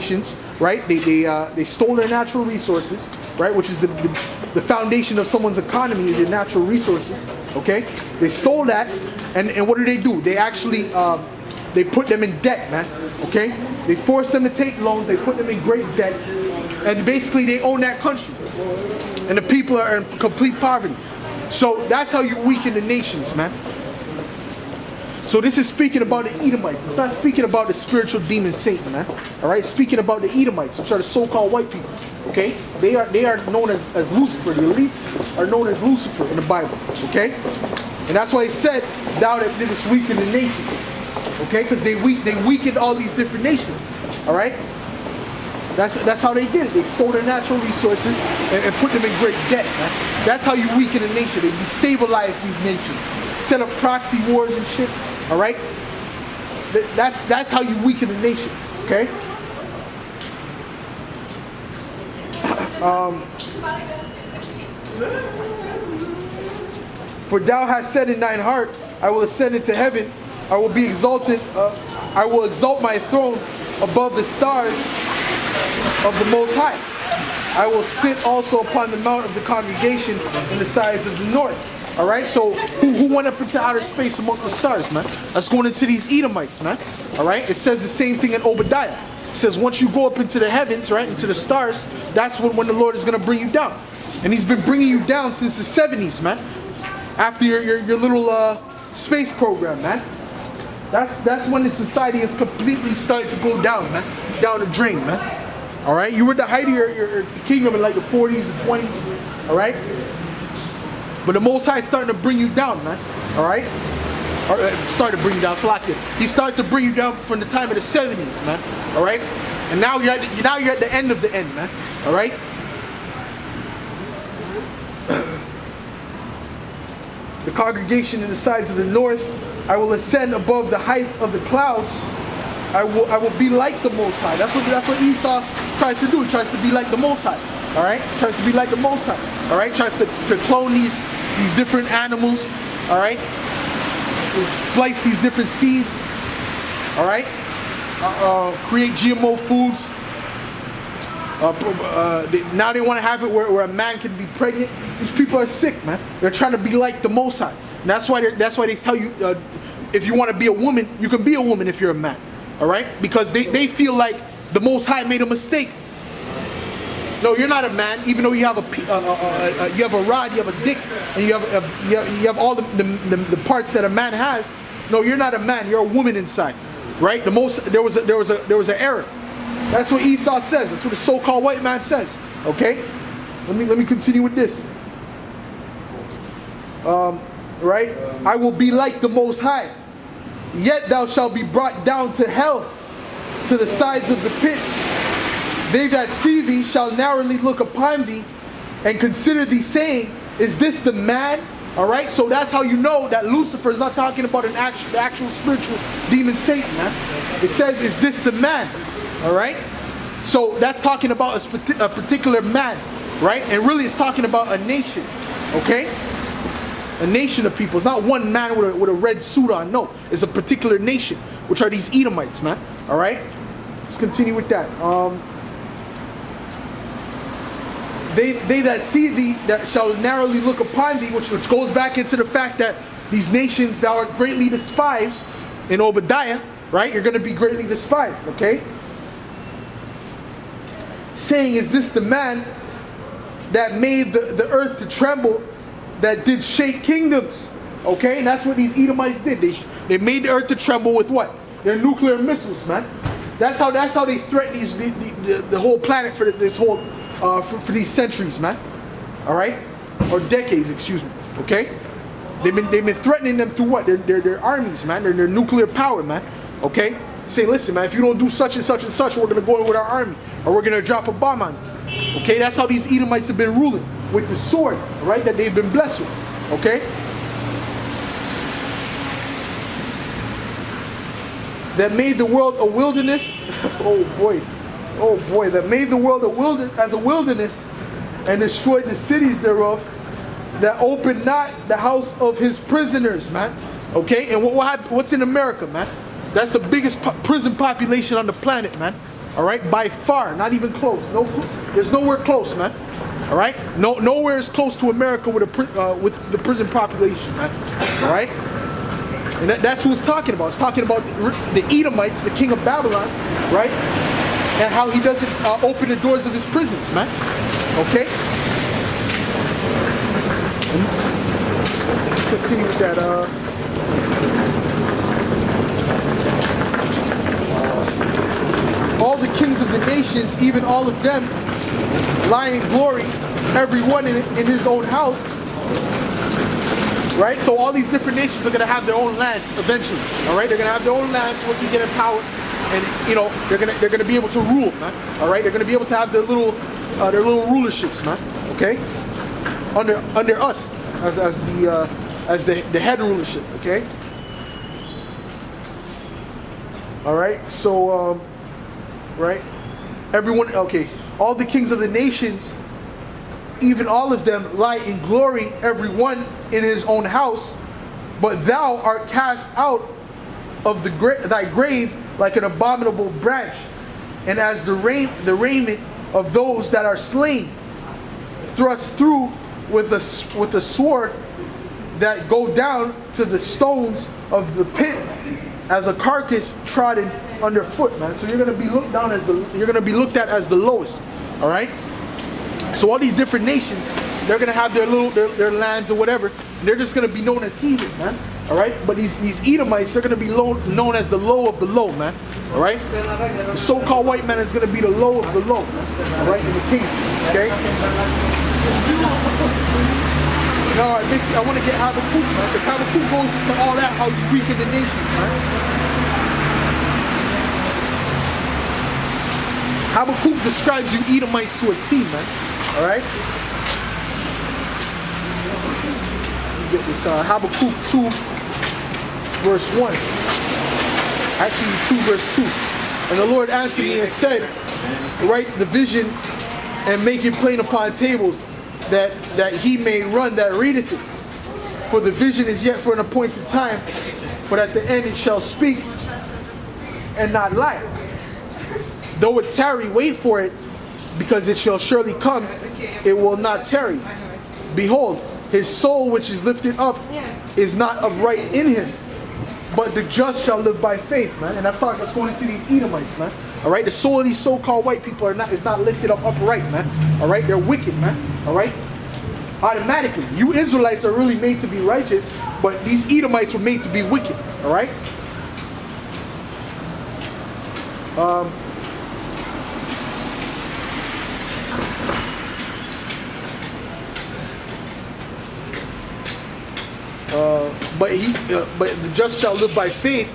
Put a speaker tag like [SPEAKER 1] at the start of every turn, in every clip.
[SPEAKER 1] nations, right? They stole their natural resources, right? Which is the foundation of someone's economy is their natural resources. Okay, they stole that, and what do? They actually they put them in debt, man. Okay, they forced them to take loans. They put them in great debt, and basically they own that country, and the people are in complete poverty. So that's how you weaken the nations, man. So this is speaking about the Edomites. It's not speaking about the spiritual demon Satan, man. All right, speaking about the Edomites, which are the so-called white people. Okay, they are known as Lucifer. The elites are known as Lucifer in the Bible. Okay, and that's why it said, "Thou that didst weaken the nations." Okay, because they weakened all these different nations. All right, that's how they did it. They stole their natural resources and put them in great debt, man. That's how you weaken a nation. They destabilize these nations, set up proxy wars and shit. All right, that's how you weaken a nation. Okay. For thou hast said in thine heart, I will ascend into heaven, I will be exalted, I will exalt my throne above the stars of the Most High. I will sit also upon the mount of the congregation in the sides of the north. All right, so who went up into outer space among the stars, man? That's going into these Edomites, man. All right, it says the same thing in Obadiah. It says once you go up into the heavens, right, into the stars, that's when the Lord is going to bring you down. And he's been bringing you down since the 70s, man. After your little space program, man. That's when the society has completely started to go down, man. Down the drain, man. All right, you were at the height of your kingdom in like the 40s, the 20s, all right? But the Most High is starting to bring you down, man. All right? Or started to bring you down, Salakia. He started to bring you down from the time of the 70s, man. All right? And now you're at the end of the end, man. All right? The congregation in the sides of the north, I will ascend above the heights of the clouds. I will be like the Most High. That's what Esau tries to do. He tries to be like the Most High. All right, tries to be like the Most High. All right, tries to clone these different animals. All right, splice these different seeds. All right, create GMO foods. Now they want to have it where a man can be pregnant. These people are sick, man. They're trying to be like the Most High. And that's why they tell you if you want to be a woman, you can be a woman if you're a man. All right, because they feel like the Most High made a mistake. No, you're not a man, even though you have a rod, you have a dick, and you have all the parts that a man has. No, you're not a man. You're a woman inside, right? There was an error. That's what Esau says. That's what the so-called white man says. Okay, let me continue with this. Right? I will be like the Most High. Yet thou shalt be brought down to hell, to the sides of the pit. They that see thee shall narrowly look upon thee and consider thee, saying, is this the man? All right, so that's how you know that Lucifer is not talking about the actual spiritual demon Satan, man. It says, is this the man? All right, so that's talking about a particular man, right? And really it's talking about a nation, okay? A nation of people. It's not one man with a red suit on. No, it's a particular nation, which are these Edomites, man. All right, let's continue with that. They that see thee that shall narrowly look upon thee, which goes back into the fact that these nations that are greatly despised in Obadiah, right? You're going to be greatly despised, okay? Saying, is this the man that made the earth to tremble, that did shake kingdoms? Okay, and that's what these Edomites did. They made the earth to tremble with what? Their nuclear missiles, man. That's how they threaten the whole planet for this whole for these centuries, man. All right, or decades, excuse me. Okay, they've been threatening them through what? Their armies, man. Their nuclear power, man. Okay, say, listen, man, if you don't do such and such and such, we're gonna go in with our army, or we're gonna drop a bomb on you. Okay, that's how these Edomites have been ruling, with the sword, right? That they've been blessed with. Okay. That made the world a wilderness. Oh boy, that made the world as a wilderness, and destroyed the cities thereof, that opened not the house of his prisoners, man. Okay, and what's in America, man? That's the biggest prison population on the planet, man. All right, by far, not even close. No, there's nowhere close, man. All right, nowhere is close to America with the prison population, man. All right, and that's who it's talking about. It's talking about the Edomites, the king of Babylon, right? And how he doesn't open the doors of his prisons, man. Okay. Let's continue with that. All the kings of the nations, even all of them, lie in glory, everyone in his own house. Right? So all these different nations are going to have their own lands eventually. All right? They're going to have their own lands once we get in power. And, you know, they're going to be able to rule, man. All right? They're going to be able to have their little rulerships, man. Okay? Under us as the head rulership, okay? All right? So, right? Everyone, okay. All the kings of the nations, even all of them, lie in glory, everyone in his own house. But thou art cast out of thy grave like an abominable branch, and as the raiment of those that are slain, thrust through with a sword, that go down to the stones of the pit, as a carcass trodden underfoot, man. So you're going to be looked at as the lowest. All right. So all these different nations, they're going to have their lands or whatever. And they're just going to be known as heathen, man. All right. But these Edomites, they're going to be known as the low of the low, man. All right. The so-called white man is going to be the low of the low, all right, in the kingdom. Okay. No, I want to get Habakkuk, man, because Habakkuk goes into all that, how you weaken the nations, man. Habakkuk describes you Edomites to a T, man. All right? Let me get this, Habakkuk 2, verse 1. Actually, 2, verse 2. And the Lord answered me and said, write the vision and make it plain upon tables, that he may run that readeth it. For the vision is yet for an appointed time, but at the end it shall speak and not lie. Though it tarry, wait for it, because it shall surely come, it will not tarry. Behold, his soul which is lifted up is not upright in him, but the just shall live by faith, man. And that's going into these Edomites, man. All right, the soul of these so-called white people is not lifted up upright, man. All right, they're wicked, man. All right, automatically, you Israelites are really made to be righteous, but these Edomites were made to be wicked. All right. But the just shall live by faith.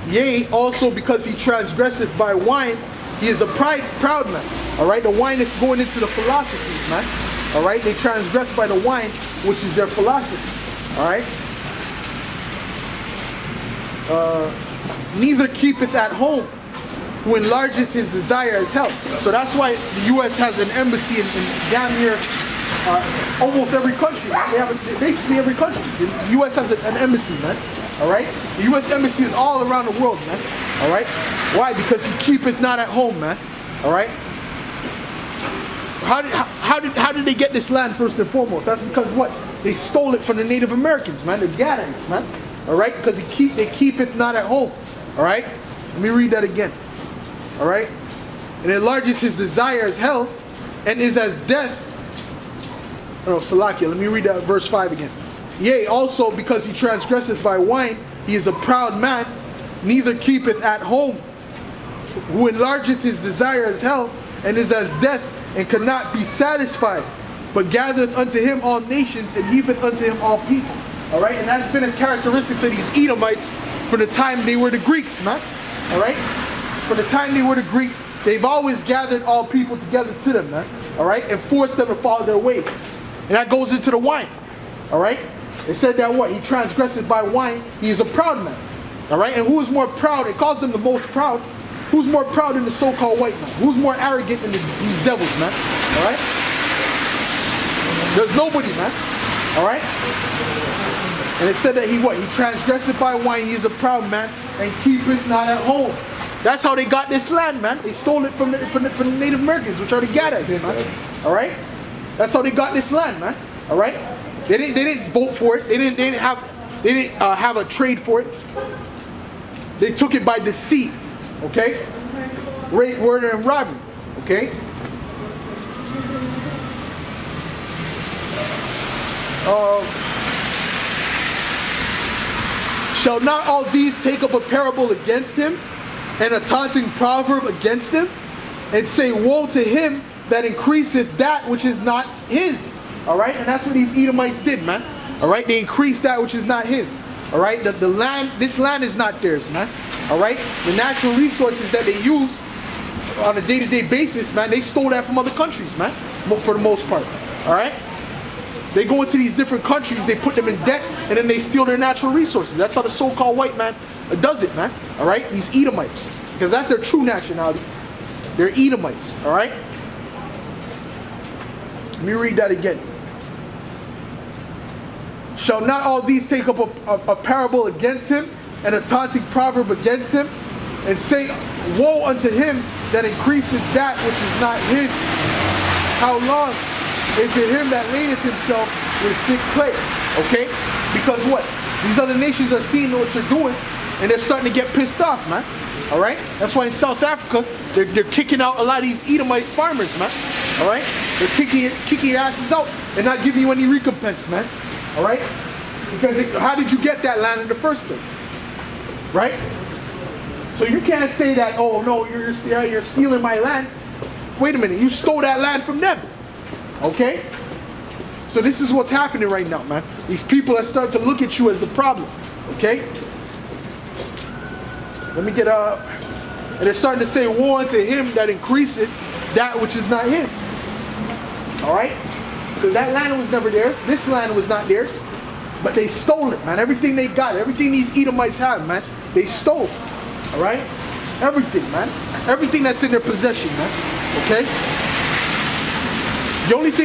[SPEAKER 1] Yea, also because he transgresseth by wine, he is a proud man. All right, the wine is going into the philosophies, man. All right, they transgress by the wine, which is their philosophy. All right. Neither keepeth at home, who enlargeth his desire as hell. So that's why the U.S. has an embassy in damn near almost every country. They have basically every country. The U.S. has an embassy, man. All right. The U.S. embassy is all around the world, man. All right. Why? Because he keepeth not at home, man. All right. How did they get this land first and foremost? That's because what? They stole it from the Native Americans, man. The Gadites, man. All right. Because they keepeth not at home. All right. Let me read that again. All right. And enlargeth his desire as hell, and is as death. Oh, Salakia, let me read that verse 5 again. Yea, also because he transgresseth by wine, he is a proud man, neither keepeth at home, who enlargeth his desire as hell, and is as death, and cannot be satisfied, but gathereth unto him all nations, and heapeth unto him all people. All right, and that's been a characteristic of these Edomites from the time they were the Greeks, man. All right, from the time they were the Greeks, they've always gathered all people together to them, man. All right, and forced them to follow their ways. And that goes into the wine. All right? It said that what? He transgresseth by wine. He is a proud man. All right? And who is more proud? It calls them the most proud. Who's more proud than the so-called white man? Who's more arrogant than these devils, man? All right? There's nobody, man. All right? And it said that he what? He transgresseth by wine. He is a proud man, and keepeth not at home. That's how they got this land, man. They stole it from the Native Americans, which are the Gadites, man. All right? That's how they got this land, man. All right? They didn't vote for it. They didn't have a trade for it. They took it by deceit. Okay? Rape, murder, and robbery. Okay? Shall not all these take up a parable against him, and a taunting proverb against him, and say, woe to him that increaseth that which is not his? All right? And that's what these Edomites did, man. All right? They increased that which is not his. All right? The land, this land is not theirs, man. All right? The natural resources that they use on a day-to-day basis, man, they stole that from other countries, man, for the most part. All right? They go into these different countries, they put them in debt, and then they steal their natural resources. That's how the so-called white man does it, man. All right? These Edomites. Because that's their true nationality. They're Edomites. All right? Let me read that again. Shall not all these take up a parable against him, and a taunting proverb against him, and say, woe unto him that increaseth that which is not his? How long? And to him that ladeth himself with thick clay. Okay? Because what? These other nations are seeing what you're doing, and they're starting to get pissed off, man. Alright? That's why in South Africa, they're kicking out a lot of these Edomite farmers, man. Alright? They're kicking your asses out and not giving you any recompense, man. Alright? Because how did you get that land in the first place? Right? So you can't say that, oh no, you're stealing my land. Wait a minute, you stole that land from them. Okay? So this is what's happening right now, man. These people are starting to look at you as the problem. Okay? Let me get up. And they're starting to say, woe unto him that increaseth that which is not his. Alright? Because that land was never theirs. This land was not theirs. But they stole it, man. Everything they got, everything these Edomites have, man, they stole. Alright? Everything, man. Everything that's in their possession, man. Okay? The only thing that